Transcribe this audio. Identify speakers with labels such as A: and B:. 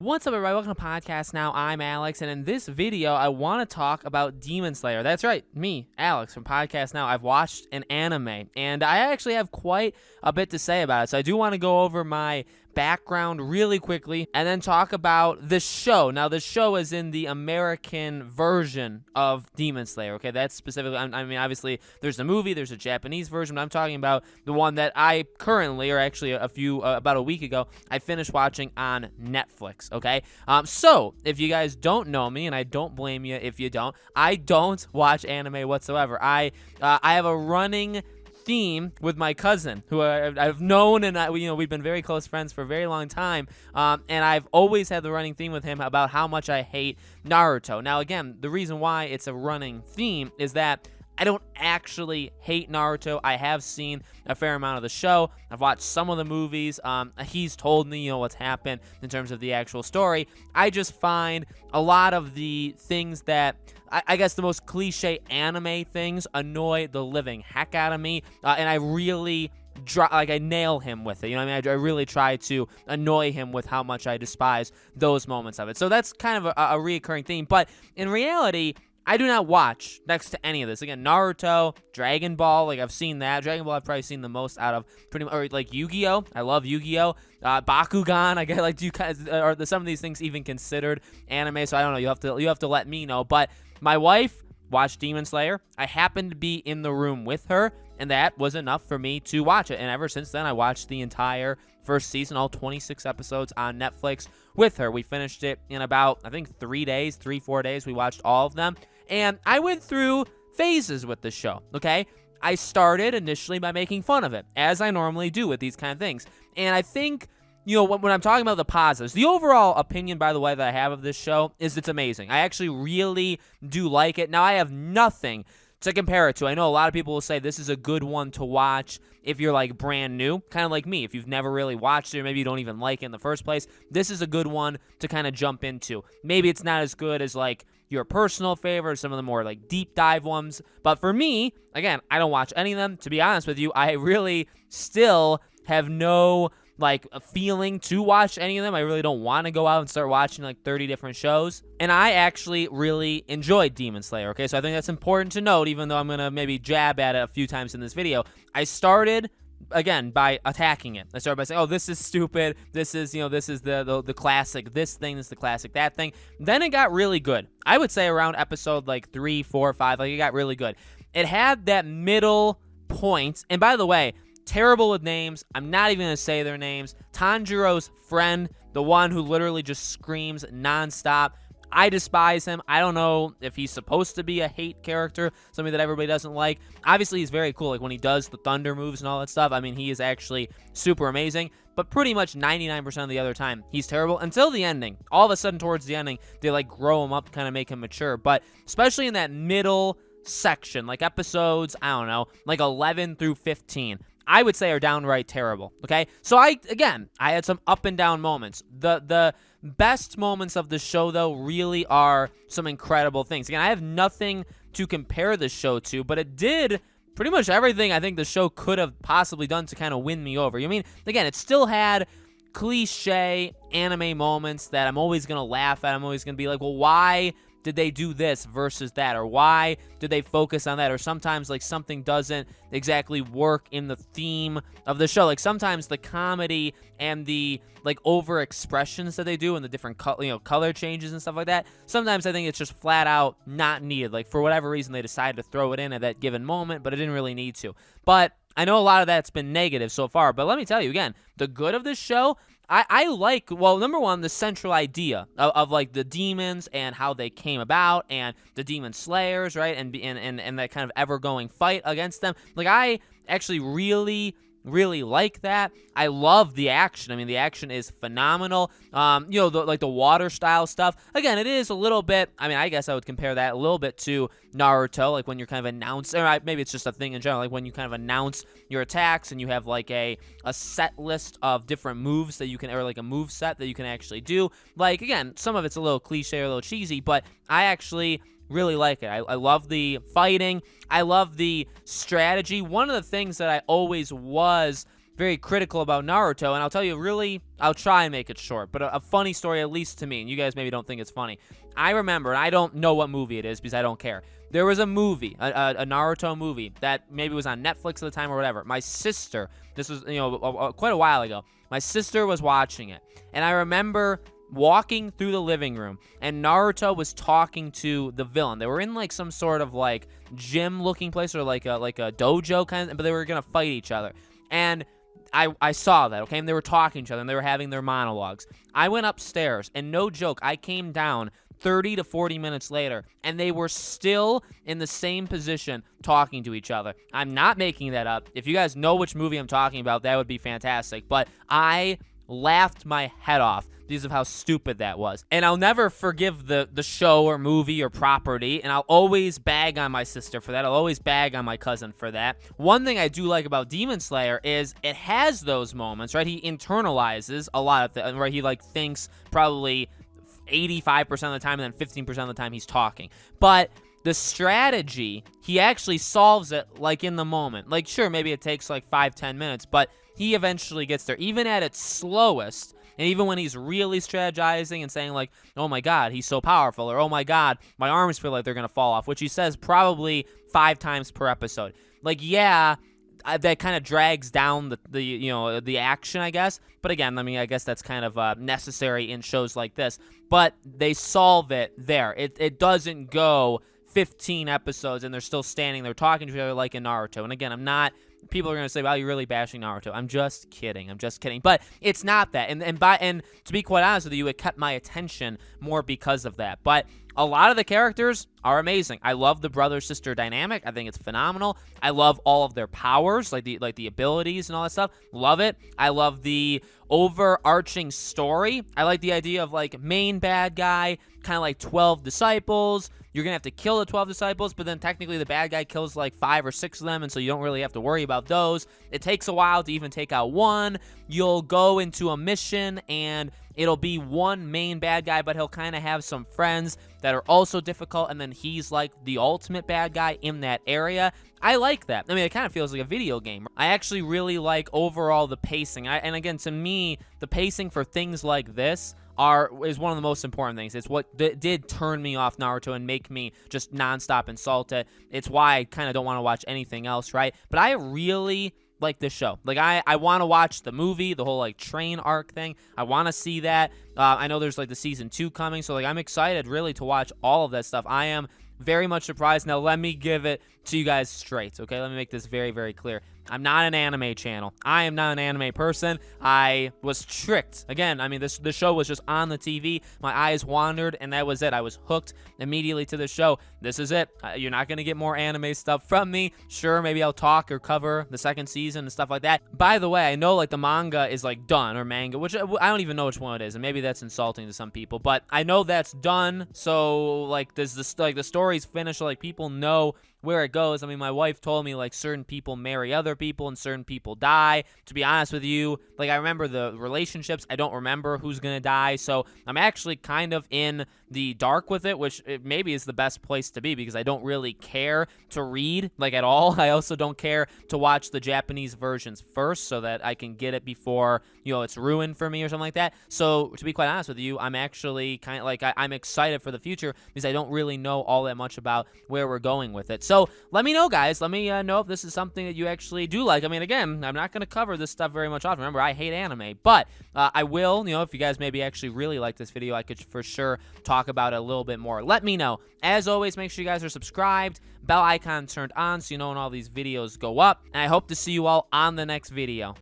A: What's up, everybody? Welcome to Podcast Now. I'm Alex, and in this video, I want to talk about Demon Slayer. That's right, me, Alex, from Podcast Now. I've watched an anime, and I actually have quite a bit to say about it, so I do want to go over my background really quickly and then talk about the show. Now, the show is in the American version of Demon Slayer, okay? That's specifically, I mean, obviously, there's a movie, there's a Japanese version, but I'm talking about the one that I currently, or actually about a week ago, I finished watching on Netflix, okay? So, if you guys don't know me, and I don't blame you if you don't, I don't watch anime whatsoever. I have a running theme with my cousin, who I've known, and we've been very close friends for a very long time, and I've always had the running theme with him about how much I hate Naruto. Now, again, the reason why it's a running theme is that I don't actually hate Naruto. I have seen a fair amount of the show. I've watched some of the movies. He's told me, what's happened in terms of the actual story. I just find a lot of the things that, I guess the most cliche anime things, annoy the living heck out of me. And I really I nail him with it. You know what I mean? I really try to annoy him with how much I despise those moments of it. So that's kind of a reoccurring theme. But in reality, I do not watch next to any of this. Again, Naruto, Dragon Ball, I've seen that. Dragon Ball I've probably seen the most out of pretty much, or Yu-Gi-Oh! I love Yu-Gi-Oh! Bakugan, I get do you guys, are some of these things even considered anime? So I don't know, you have to let me know. But my wife watched Demon Slayer. I happened to be in the room with her, and that was enough for me to watch it. And ever since then, I watched the entire first season, all 26 episodes on Netflix with her. We finished it in about, I think, 4 days. We watched all of them. And I went through phases with the show, okay? I started initially by making fun of it, as I normally do with these kind of things. And I think, when I'm talking about the positives, the overall opinion, by the way, that I have of this show is it's amazing. I actually really do like it. Now, I have nothing to compare it to. I know a lot of people will say this is a good one to watch if you're brand new, kind of like me. If you've never really watched it, or maybe you don't even like it in the first place, this is a good one to kind of jump into. Maybe it's not as good as your personal favorite, some of the more deep dive ones, but for me, again, I don't watch any of them. To be honest with you, I really still have no a feeling to watch any of them. I really don't want to go out and start watching 30 different shows. And I actually really enjoyed Demon Slayer, okay? So I think that's important to note, even though I'm going to maybe jab at it a few times in this video. I started, again, by attacking it. I started by saying, oh, this is stupid. This is, this is the classic this thing. This is the classic that thing. Then it got really good. I would say around episode 3, 4, 5, it got really good. It had that middle point. And by the way, terrible with names. I'm not even going to say their names. Tanjiro's friend, the one who literally just screams nonstop. I despise him. I don't know if he's supposed to be a hate character, something that everybody doesn't like. Obviously, he's very cool. When he does the thunder moves and all that stuff, I mean, he is actually super amazing. But pretty much 99% of the other time, he's terrible until the ending. All of a sudden, towards the ending, they grow him up, kind of make him mature. But especially in that middle section, episodes, I don't know, 11 through 15. I would say are downright terrible, okay? So I had some up and down moments. The best moments of the show, though, really are some incredible things. Again, I have nothing to compare the show to, but it did pretty much everything I think the show could have possibly done to kind of win me over. Again, it still had cliche anime moments that I'm always going to laugh at. I'm always going to be well, why did they do this versus that? Or why did they focus on that? Or sometimes something doesn't exactly work in the theme of the show. Sometimes the comedy and the over expressions that they do and the different color changes and stuff like that, sometimes I think it's just flat out not needed. For whatever reason they decided to throw it in at that given moment, but it didn't really need to. But I know a lot of that's been negative so far, but let me tell you again, the good of this show, I like, number one, the central idea of the demons and how they came about and the demon slayers, right? And that kind of ever-going fight against them. I actually really like that. I love the action. I mean, the action is phenomenal. The water style stuff. Again, it is a little bit, I guess I would compare that a little bit to Naruto, when you're kind of announcing, or maybe it's just a thing in general, when you kind of announce your attacks and you have a set list of different moves that you can, or a move set that you can actually do. Again, some of it's a little cliche or a little cheesy, but I actually really like it. I love the fighting. I love the strategy. One of the things that I always was very critical about Naruto, and I'll tell you, really, I'll try and make it short, but a funny story, at least to me, and you guys maybe don't think it's funny. I remember, and I don't know what movie it is because I don't care. There was a movie, a Naruto movie, that maybe was on Netflix at the time or whatever. My sister, this was, quite a while ago, my sister was watching it, and I remember walking through the living room, and Naruto was talking to the villain. They were in like some sort of like gym looking place, or like a dojo kind of, but they were gonna fight each other. And I saw that, okay, and they were talking to each other, and they were having their monologues. I went upstairs, and no joke, I came down 30 to 40 minutes later, and they were still in the same position talking to each other. I'm not making that up. If you guys know which movie I'm talking about, that would be fantastic. But I laughed my head off because of how stupid that was. And I'll never forgive the show or movie or property, and I'll always bag on my sister for that. I'll always bag on my cousin for that. One thing I do like about Demon Slayer is it has those moments, right? He internalizes a lot of things, right? He like thinks probably 85% of the time, and then 15% of the time he's talking. But the strategy, he actually solves it like in the moment. Like, sure, maybe it takes like 5-10 minutes, but he eventually gets there. Even at its slowest, and even when he's really strategizing and saying like, oh my god, he's so powerful, or oh my god, my arms feel like they're going to fall off, which he says probably 5 times per episode. Like, yeah, that kind of drags down the action, I guess. But again, I mean, I guess that's kind of necessary in shows like this. But they solve it there. It doesn't go 15 episodes and they're still standing there talking to each other like in Naruto. And again, people are going to say, wow, you're really bashing Naruto. I'm just kidding. But it's not that. And to be quite honest with you, it kept my attention more because of that. But a lot of the characters are amazing. I love the brother-sister dynamic. I think it's phenomenal. I love all of their powers, like the abilities and all that stuff. Love it. I love the overarching story. I like the idea of like main bad guy, kind of like 12 disciples. You're going to have to kill the 12 disciples, but then technically the bad guy kills like 5 or 6 of them, and so you don't really have to worry about those. It takes a while to even take out one. You'll go into a mission, and it'll be one main bad guy, but he'll kind of have some friends that are also difficult, and then he's like the ultimate bad guy in that area. I like that. I mean, it kind of feels like a video game. I actually really like overall the pacing. And again, to me, the pacing for things like this is one of the most important things. It's what did turn me off Naruto and make me just nonstop insult it. It's why I kind of don't want to watch anything else, right? But I really like this show. Like, I want to watch the movie, the whole like train arc thing. I want to see that. I know there's like the season 2 coming, so like I'm excited really to watch all of that stuff. I am very much surprised. Now let me give it to you guys straight, okay? Let me make this very, very clear. I'm not an anime channel. I am not an anime person. I was tricked. Again, I mean, the show was just on the TV. My eyes wandered, and that was it. I was hooked immediately to the show. This is it. You're not going to get more anime stuff from me. Sure, maybe I'll talk or cover the second season and stuff like that. By the way, I know like the manga is like done, or manga, which I don't even know which one it is, and maybe that's insulting to some people, but I know that's done. So like, the story's finished, so like people know where it goes. I mean, my wife told me like certain people marry other people and certain people die. To be honest with you, like I remember the relationships. I don't remember who's gonna die, so I'm actually kind of in the dark with it, which maybe is the best place to be because I don't really care to read like at all. I also don't care to watch the Japanese versions first so that I can get it before it's ruined for me or something like that. So to be quite honest with you, I'm actually kind of like I'm excited for the future because I don't really know all that much about where we're going with it. So let me know, guys. Let me know if this is something that you actually do like. I mean, again, I'm not going to cover this stuff very much often. Remember, I hate anime, but I will, if you guys maybe actually really like this video, I could for sure talk about it a little bit more. Let me know. As always, make sure you guys are subscribed, bell icon turned on so you know when all these videos go up, and I hope to see you all on the next video.